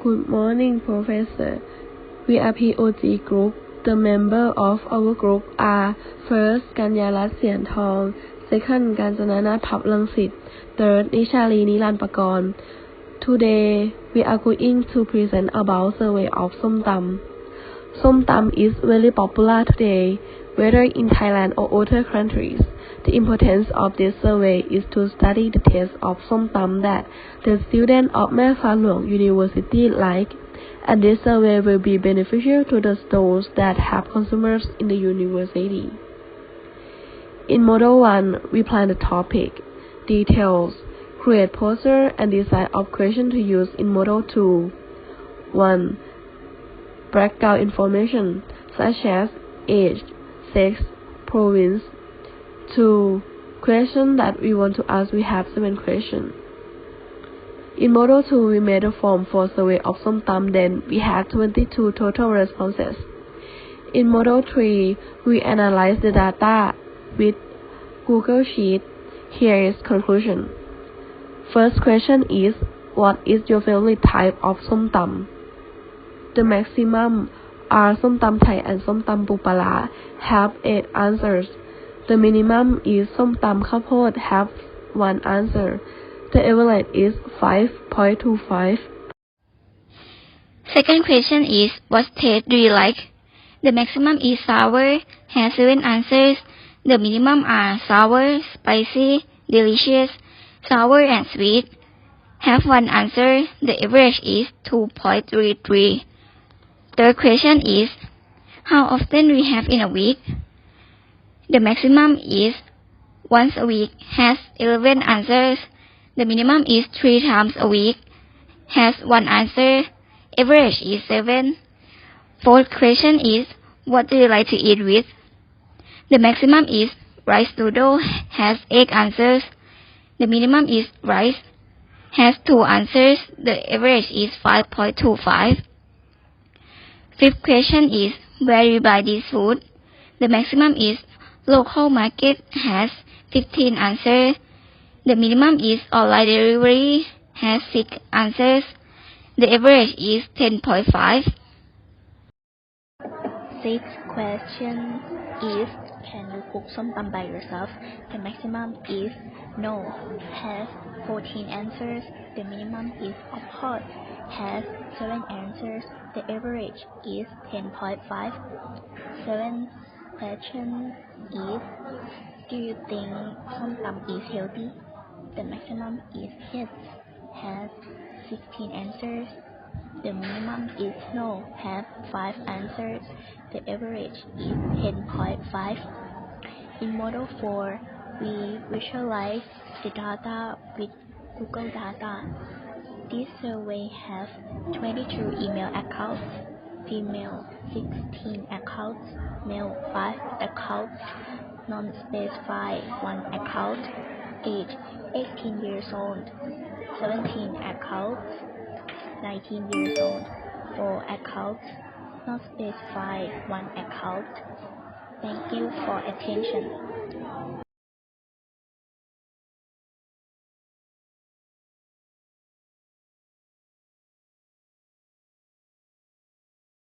Good morning, Professor. We are POG Group. The members of our group are first กัญญารัตน์เสียนทอง second กาญจนานาถ ภัพรังสิต third นิชาลีนิรันดร์ปกรณ์ Today we are going to present about survey of ส้มตำ ส้มตำ is very popular today, whether in Thailand or other countries. The importance of this survey is to study the taste of ส้มตำ that the students of Luang University like, and this survey will be beneficial to the stores that have consumers in the university. In Model 1, we plan the topic, details, create poster, and design of question to use in Model 2. 1. Background information, such as age, sex, province. 2. Question that we want to ask. We have 7 questions. In Model 2, we made a form for survey of ส้มตำ. Then we had 22 total responses. In Model 3, we analyzed the data with Google Sheet. Here is conclusion. First question is, what is your favorite type of ส้มตำ? The maximum are ส้มตำไทย and ส้มตำปูปลาร้า have 8 answers. The minimum is ส้มตำข้าวโพด have 1 answer. The average is 5.25. Second question is, what taste do you like? The maximum is sour, has 7 answers. The minimum are sour, spicy, delicious, sour and sweet, have 1 answer. The average is 2.33. Third question is, how often we have in a week? The maximum is once a week, has 11 answers. The minimum is 3 times a week, has 1 answer. Average is 7. Fourth question is, what do you like to eat with? The maximum is rice noodle, has 8 answers. The minimum is rice, has 2 answers. The average is 5.25. Fifth question is, where you buy this food? The maximum is local market, has 15 answers. The minimum is online delivery, has 6 answers. The average is 10.5. Sixth question is, can you cook ส้มตำ by yourself? The maximum is no, has 14 answers. The minimum is of course, has 7 answers. The average is 10.5. Seventh question is, do you think ส้มตำ is healthy? The maximum is yes, has 16 answers. The minimum is no, has 5 answers. The average is 10.5. In Model 4, we visualize the data with Google Data. This survey has 22 email accounts, female 16 accounts, male 5 accounts, non-specified 1 account, age 18 years old, 17 accounts, 19 years old, 4 accounts, not specified 1 account. Thank you for attention.